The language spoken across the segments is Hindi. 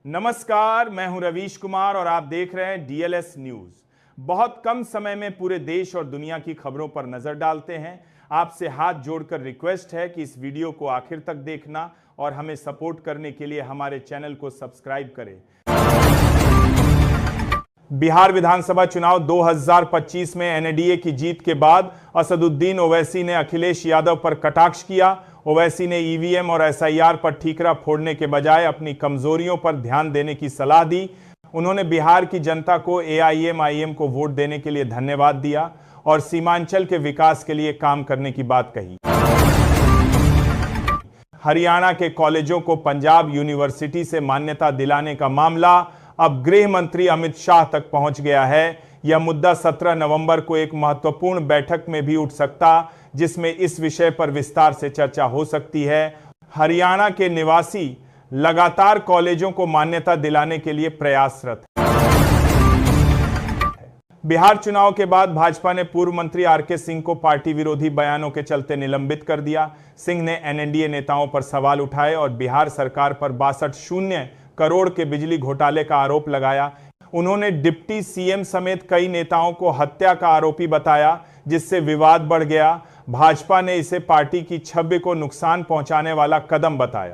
नमस्कार, मैं हूं रवीश कुमार और आप देख रहे हैं डीएलएस न्यूज। बहुत कम समय में पूरे देश और दुनिया की खबरों पर नजर डालते हैं। आपसे हाथ जोड़कर रिक्वेस्ट है कि इस वीडियो को आखिर तक देखना और हमें सपोर्ट करने के लिए हमारे चैनल को सब्सक्राइब करें। बिहार विधानसभा चुनाव 2025 में एनडीए की जीत के बाद असदुद्दीन ओवैसी ने अखिलेश यादव पर कटाक्ष किया। ओवैसी ने ईवीएम और एसआईआर पर ठीकरा फोड़ने के बजाय अपनी कमजोरियों पर ध्यान देने की सलाह दी। उन्होंने बिहार की जनता को एआईएमआईएम को वोट देने के लिए धन्यवाद दिया और सीमांचल के विकास के लिए काम करने की बात कही। हरियाणा के कॉलेजों को पंजाब यूनिवर्सिटी से मान्यता दिलाने का मामला अब गृह मंत्री अमित शाह तक पहुंच गया है। यह मुद्दा 17 नवंबर को एक महत्वपूर्ण बैठक में भी उठ सकता, जिसमें इस विषय पर विस्तार से चर्चा हो सकती है। हरियाणा के निवासी लगातार कॉलेजों को मान्यता दिलाने के लिए प्रयासरत हैं। बिहार चुनाव के बाद भाजपा ने पूर्व मंत्री आरके सिंह को पार्टी विरोधी बयानों के चलते निलंबित कर दिया। सिंह ने एनडीए नेताओं पर सवाल उठाए और बिहार सरकार पर 62 करोड़ के बिजली घोटाले का आरोप लगाया। उन्होंने डिप्टी सीएम समेत कई नेताओं को हत्या का आरोपी बताया, जिससे विवाद बढ़ गया। भाजपा ने इसे पार्टी की छवि को नुकसान पहुंचाने वाला कदम बताया।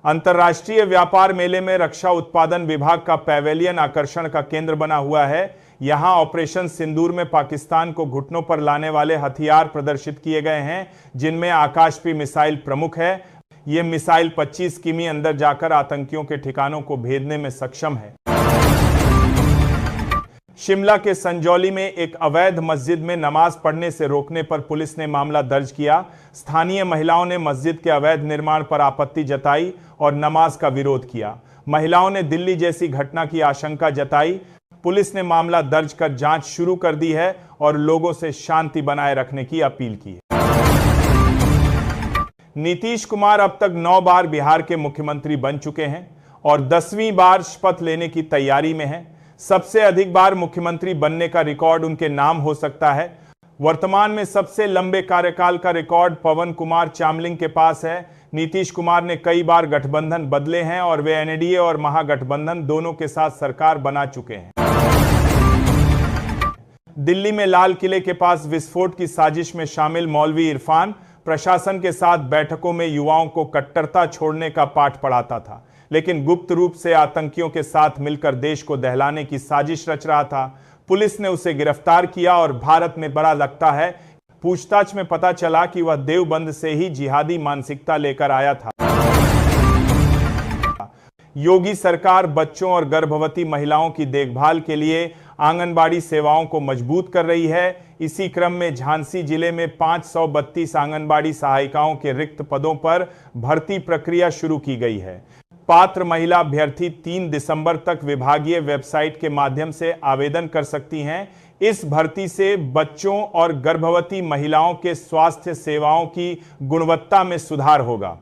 अंतर्राष्ट्रीय व्यापार मेले में रक्षा उत्पादन विभाग का पैवेलियन आकर्षण का केंद्र बना हुआ है। यहां ऑपरेशन सिंदूर में पाकिस्तान को घुटनों पर लाने वाले हथियार प्रदर्शित किए गए हैं, जिनमें आकाशपी मिसाइल प्रमुख है। यह मिसाइल 25 किमी अंदर जाकर आतंकियों के ठिकानों को भेदने में सक्षम है। शिमला के संजौली में एक अवैध मस्जिद में नमाज पढ़ने से रोकने पर पुलिस ने मामला दर्ज किया। स्थानीय महिलाओं ने मस्जिद के अवैध निर्माण पर आपत्ति जताई और नमाज का विरोध किया। महिलाओं ने दिल्ली जैसी घटना की आशंका जताई। पुलिस ने मामला दर्ज कर जांच शुरू कर दी है और लोगों से शांति बनाए रखने की अपील की है। नीतीश कुमार अब तक 9 बार बिहार के मुख्यमंत्री बन चुके हैं और 10वीं बार शपथ लेने की तैयारी में हैं। सबसे अधिक बार मुख्यमंत्री बनने का रिकॉर्ड उनके नाम हो सकता है। वर्तमान में सबसे लंबे कार्यकाल का रिकॉर्ड पवन कुमार चामलिंग के पास है। नीतीश कुमार ने कई बार गठबंधन बदले हैं और वे एनडीए और महागठबंधन दोनों के साथ सरकार बना चुके हैं। दिल्ली में लाल किले के पास विस्फोट की साजिश में शामिल मौलवी इरफान प्रशासन के साथ बैठकों में युवाओं को कट्टरता छोड़ने का पाठ पढ़ाता था, लेकिन गुप्त रूप से आतंकियों के साथ मिलकर देश को दहलाने की साजिश रच रहा था। पुलिस ने उसे गिरफ्तार किया और भारत में बड़ा लगता है, पूछताछ में पता चला कि वह देवबंद से ही जिहादी मानसिकता लेकर आया था। योगी सरकार बच्चों और गर्भवती महिलाओं की देखभाल के लिए आंगनबाड़ी सेवाओं को मजबूत कर रही है। इसी क्रम में झांसी जिले में 532 आंगनबाड़ी सहायिकाओं के रिक्त पदों पर भर्ती प्रक्रिया शुरू की गई है। पात्र महिला अभ्यर्थी 3 दिसंबर तक विभागीय वेबसाइट के माध्यम से आवेदन कर सकती हैं। इस भर्ती से बच्चों और गर्भवती महिलाओं के स्वास्थ्य सेवाओं की गुणवत्ता में सुधार होगा।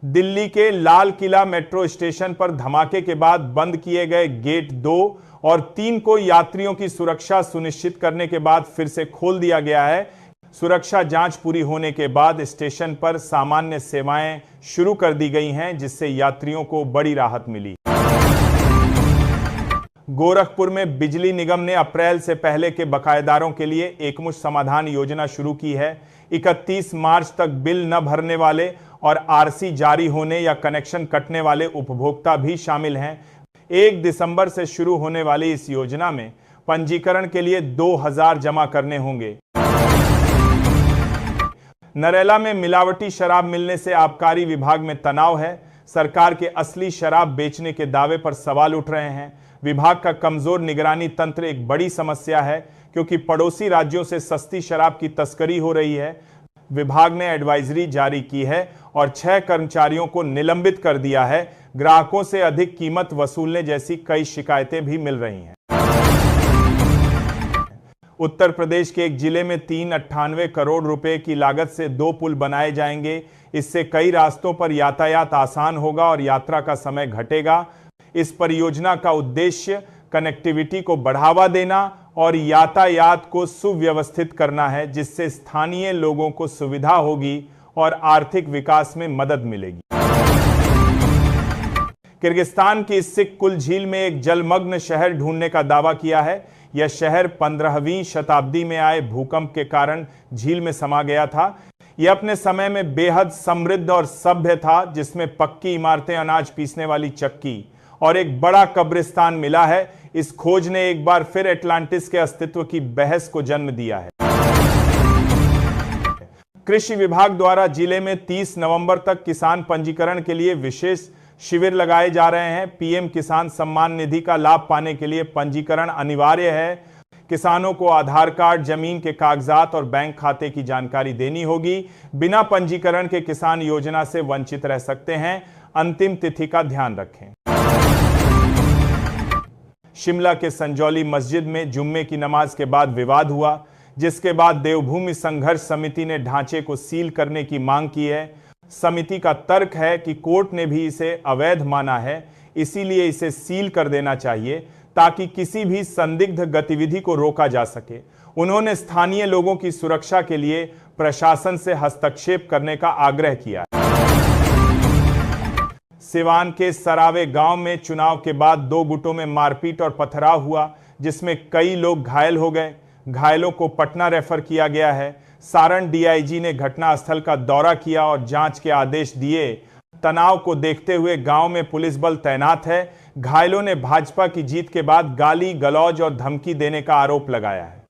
दिल्ली के लाल किला मेट्रो स्टेशन पर धमाके के बाद बंद किए गए गेट 2 और 3 को यात्रियों की सुरक्षा सुनिश्चित करने के बाद फिर से खोल दिया गया है। सुरक्षा जांच पूरी होने के बाद स्टेशन पर सामान्य सेवाएं शुरू कर दी गई हैं, जिससे यात्रियों को बड़ी राहत मिली। गोरखपुर में बिजली निगम ने अप्रैल से पहले के बकायेदारों के लिए एकमुश्त समाधान योजना शुरू की है। 31 मार्च तक बिल न भरने वाले और आरसी जारी होने या कनेक्शन कटने वाले उपभोक्ता भी शामिल हैं। 1 दिसंबर से शुरू होने वाली इस योजना में पंजीकरण के लिए 2000 जमा करने होंगे। नरेला में मिलावटी शराब मिलने से आबकारी विभाग में तनाव है। सरकार के असली शराब बेचने के दावे पर सवाल उठ रहे हैं। विभाग का कमजोर निगरानी तंत्र एक बड़ी समस्या है, क्योंकि पड़ोसी राज्यों से सस्ती शराब की तस्करी हो रही है। विभाग ने एडवाइजरी जारी की है और 6 कर्मचारियों को निलंबित कर दिया है। ग्राहकों से अधिक कीमत वसूलने जैसी कई शिकायतें भी मिल रही हैं। उत्तर प्रदेश के एक जिले में 398 करोड़ रुपए की लागत से 2 पुल बनाए जाएंगे। इससे कई रास्तों पर यातायात आसान होगा और यात्रा का समय घटेगा। इस परियोजना का उद्देश्य कनेक्टिविटी को बढ़ावा देना और यातायात को सुव्यवस्थित करना है, जिससे स्थानीय लोगों को सुविधा होगी और आर्थिक विकास में मदद मिलेगी। किर्गिस्तान की सिक-कुल झील में एक जलमग्न शहर ढूंढने का दावा किया है। यह शहर 15वीं शताब्दी में आए भूकंप के कारण झील में समा गया था। यह अपने समय में बेहद समृद्ध और सभ्य था, जिसमें पक्की इमारतें, अनाज पीसने वाली चक्की और एक बड़ा कब्रिस्तान मिला है। इस खोज ने एक बार फिर एटलांटिस के अस्तित्व की बहस को जन्म दिया है। कृषि विभाग द्वारा जिले में 30 नवंबर तक किसान पंजीकरण के लिए विशेष शिविर लगाए जा रहे हैं। पीएम किसान सम्मान निधि का लाभ पाने के लिए पंजीकरण अनिवार्य है। किसानों को आधार कार्ड, जमीन के कागजात और बैंक खाते की जानकारी देनी होगी। बिना पंजीकरण के किसान योजना से वंचित रह सकते हैं। अंतिम तिथि का ध्यान रखें। शिमला के संजौली मस्जिद में जुम्मे की नमाज के बाद विवाद हुआ, जिसके बाद देवभूमि संघर्ष समिति ने ढांचे को सील करने की मांग की है। समिति का तर्क है कि कोर्ट ने भी इसे अवैध माना है, इसीलिए इसे सील कर देना चाहिए ताकि किसी भी संदिग्ध गतिविधि को रोका जा सके। उन्होंने स्थानीय लोगों की सुरक्षा के लिए प्रशासन से हस्तक्षेप करने का आग्रह किया। सिवान के सरावे गांव में चुनाव के बाद 2 गुटों में मारपीट और पथराव हुआ, जिसमें कई लोग घायल हो गए। घायलों को पटना रेफर किया गया है। सारण डीआईजी ने घटनास्थल का दौरा किया और जांच के आदेश दिए। तनाव को देखते हुए गांव में पुलिस बल तैनात है। घायलों ने भाजपा की जीत के बाद गाली गलौज और धमकी देने का आरोप लगाया है।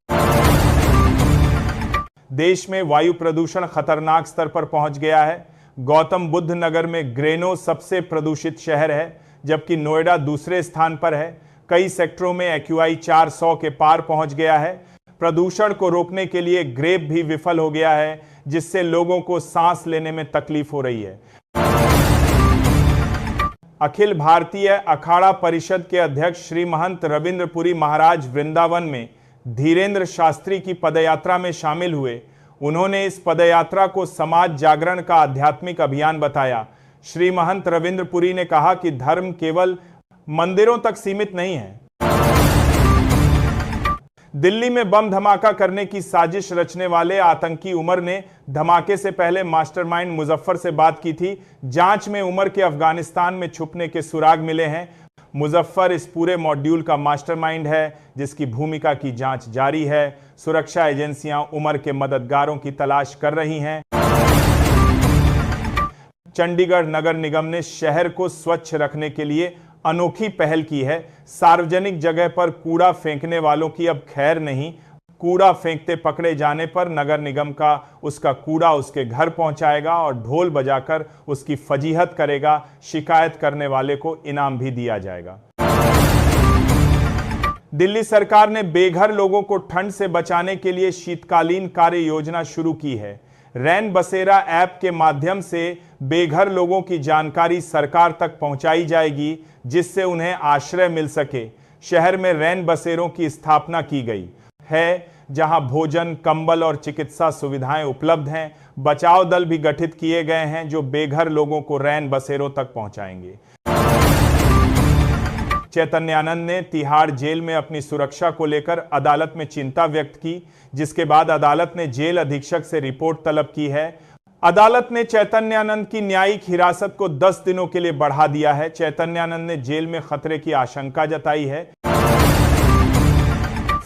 देश में वायु प्रदूषण खतरनाक स्तर पर पहुंच गया है। गौतम बुद्ध नगर में ग्रेनो सबसे प्रदूषित शहर है, जबकि नोएडा दूसरे स्थान पर है। कई सेक्टरों में एक्यूआई 400 के पार पहुंच गया है। प्रदूषण को रोकने के लिए ग्रेप भी विफल हो गया है, जिससे लोगों को सांस लेने में तकलीफ हो रही है। अखिल भारतीय अखाड़ा परिषद के अध्यक्ष श्री महंत रविंद्रपुरी महाराज वृंदावन में धीरेन्द्र शास्त्री की पदयात्रा में शामिल हुए। उन्होंने इस पदयात्रा को समाज जागरण का आध्यात्मिक अभियान बताया। श्री महंत रविंद्रपुरी ने कहा कि धर्म केवल मंदिरों तक सीमित नहीं है। दिल्ली में बम धमाका करने की साजिश रचने वाले आतंकी उमर ने धमाके से पहले मास्टरमाइंड मुजफ्फर से बात की थी। जांच में उमर के अफगानिस्तान में छुपने के सुराग मिले हैं। मुजफ्फर इस पूरे मॉड्यूल का मास्टरमाइंड है, जिसकी भूमिका की जांच जारी है। सुरक्षा एजेंसियां उमर के मददगारों की तलाश कर रही हैं। चंडीगढ़ नगर निगम ने शहर को स्वच्छ रखने के लिए अनोखी पहल की है। सार्वजनिक जगह पर कूड़ा फेंकने वालों की अब खैर नहीं। कूड़ा फेंकते पकड़े जाने पर नगर निगम का उसका कूड़ा उसके घर पहुंचाएगा और ढोल बजाकर उसकी फजीहत करेगा। शिकायत करने वाले को इनाम भी दिया जाएगा। दिल्ली सरकार ने बेघर लोगों को ठंड से बचाने के लिए शीतकालीन कार्य योजना शुरू की है। रैन बसेरा ऐप के माध्यम से बेघर लोगों की जानकारी सरकार तक पहुंचाई जाएगी, जिससे उन्हें आश्रय मिल सके। शहर में रैन बसेरों की स्थापना की गई है, जहां भोजन, कंबल और चिकित्सा सुविधाएं उपलब्ध हैं। बचाव दल भी गठित किए गए हैं, जो बेघर लोगों को रैन बसेरों तक पहुंचाएंगे। चैतन्यानंद ने तिहाड़ जेल में अपनी सुरक्षा को लेकर अदालत में चिंता व्यक्त की, जिसके बाद अदालत ने जेल अधीक्षक से रिपोर्ट तलब की है। अदालत ने चैतन्यानंद की न्यायिक हिरासत को 10 दिनों के लिए बढ़ा दिया है। चैतन्यानंद ने जेल में खतरे की आशंका जताई है।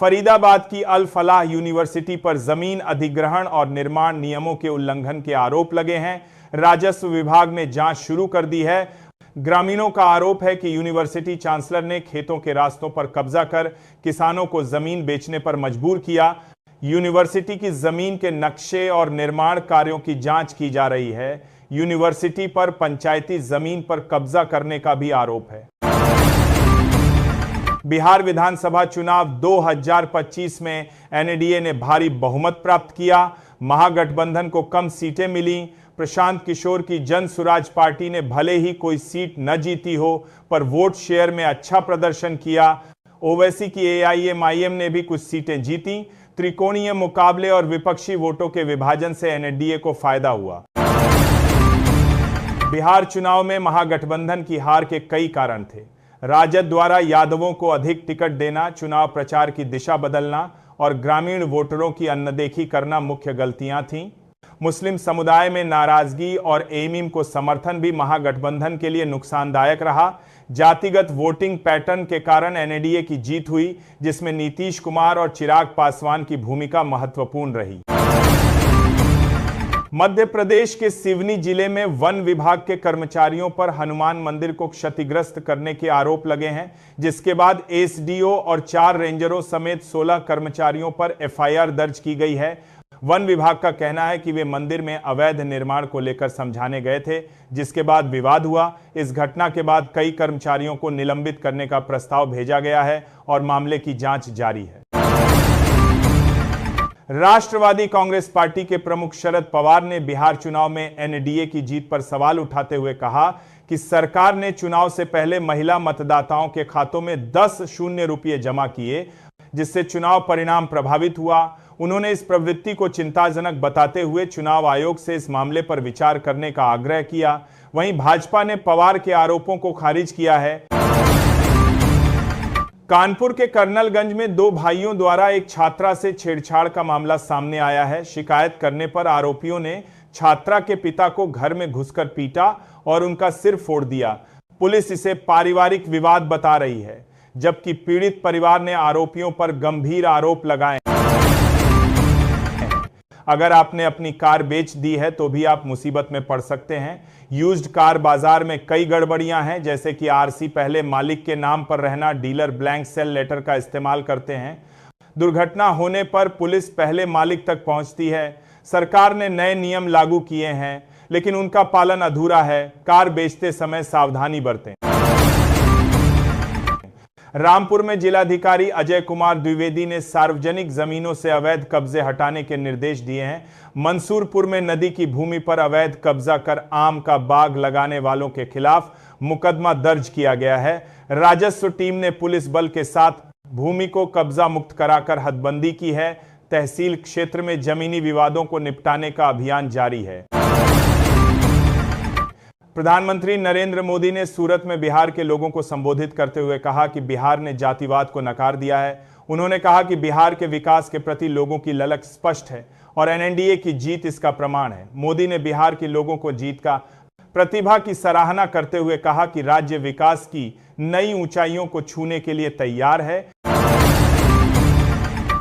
फरीदाबाद की अल फलाह यूनिवर्सिटी पर जमीन अधिग्रहण और निर्माण नियमों के उल्लंघन के आरोप लगे हैं। राजस्व विभाग ने जांच शुरू कर दी है। ग्रामीणों का आरोप है कि यूनिवर्सिटी चांसलर ने खेतों के रास्तों पर कब्जा कर किसानों को जमीन बेचने पर मजबूर किया। यूनिवर्सिटी की जमीन के नक्शे और निर्माण कार्यों की जांच की जा रही है। यूनिवर्सिटी पर पंचायती जमीन पर कब्जा करने का भी आरोप है। बिहार विधानसभा चुनाव 2025 में एनडीए ने भारी बहुमत प्राप्त किया। महागठबंधन को कम सीटें मिली। प्रशांत किशोर की जन सुराज पार्टी ने भले ही कोई सीट न जीती हो, पर वोट शेयर में अच्छा प्रदर्शन किया। ओवैसी की एआईएमआईएम ने भी कुछ सीटें जीती। त्रिकोणीय मुकाबले और विपक्षी वोटों के विभाजन से एनडीए को फायदा हुआ। बिहार चुनाव में महागठबंधन की हार के कई कारण थे। राजद द्वारा यादवों को अधिक टिकट देना, चुनाव प्रचार की दिशा बदलना और ग्रामीण वोटरों की अनदेखी करना मुख्य गलतियां थीं। मुस्लिम समुदाय में नाराजगी और एमिम को समर्थन भी महागठबंधन के लिए नुकसानदायक रहा। जातिगत वोटिंग पैटर्न के कारण एनडीए की जीत हुई, जिसमें नीतीश कुमार और चिराग पासवान की भूमिका महत्वपूर्ण रही। मध्य प्रदेश के सिवनी जिले में वन विभाग के कर्मचारियों पर हनुमान मंदिर को क्षतिग्रस्त करने के आरोप लगे हैं, जिसके बाद एसडीओ और 4 रेंजरों समेत 16 कर्मचारियों पर एफआईआर दर्ज की गई है। वन विभाग का कहना है कि वे मंदिर में अवैध निर्माण को लेकर समझाने गए थे, जिसके बाद विवाद हुआ। इस घटना के बाद कई कर्मचारियों को निलंबित करने का प्रस्ताव भेजा गया है और मामले की जांच जारी है। राष्ट्रवादी कांग्रेस पार्टी के प्रमुख शरद पवार ने बिहार चुनाव में एनडीए की जीत पर सवाल उठाते हुए कहा कि सरकार ने चुनाव से पहले महिला मतदाताओं के खातों में 10 शून्य रुपये जमा किए, जिससे चुनाव परिणाम प्रभावित हुआ। उन्होंने इस प्रवृत्ति को चिंताजनक बताते हुए चुनाव आयोग से इस मामले पर विचार करने का आग्रह किया। वहीं भाजपा ने पवार के आरोपों को खारिज किया है। कानपुर के कर्नलगंज में 2 भाइयों द्वारा एक छात्रा से छेड़छाड़ का मामला सामने आया है। शिकायत करने पर आरोपियों ने छात्रा के पिता को घर में घुसकर पीटा और उनका सिर फोड़ दिया। पुलिस इसे पारिवारिक विवाद बता रही है, जबकि पीड़ित परिवार ने आरोपियों पर गंभीर आरोप लगाए। अगर आपने अपनी कार बेच दी है तो भी आप मुसीबत में पड़ सकते हैं। यूज्ड कार बाजार में कई गड़बड़ियां हैं, जैसे कि आरसी पहले मालिक के नाम पर रहना, डीलर ब्लैंक सेल लेटर का इस्तेमाल करते हैं। दुर्घटना होने पर पुलिस पहले मालिक तक पहुंचती है। सरकार ने नए नियम लागू किए हैं, लेकिन उनका पालन अधूरा है। कार बेचते समय सावधानी बरतें। रामपुर में जिलाधिकारी अजय कुमार द्विवेदी ने सार्वजनिक जमीनों से अवैध कब्जे हटाने के निर्देश दिए हैं। मंसूरपुर में नदी की भूमि पर अवैध कब्जा कर आम का बाग लगाने वालों के खिलाफ मुकदमा दर्ज किया गया है। राजस्व टीम ने पुलिस बल के साथ भूमि को कब्जा मुक्त कराकर हदबंदी की है। तहसील क्षेत्र में जमीनी विवादों को निपटाने का अभियान जारी है। प्रधानमंत्री नरेंद्र मोदी ने सूरत में बिहार के लोगों को संबोधित करते हुए कहा कि बिहार ने जातिवाद को नकार दिया है। उन्होंने कहा कि बिहार के विकास के प्रति लोगों की ललक स्पष्ट है और एनडीए की जीत इसका प्रमाण है। मोदी ने बिहार के लोगों को जीत का प्रतिभा की सराहना करते हुए कहा कि राज्य विकास की नई ऊंचाइयों को छूने के लिए तैयार है।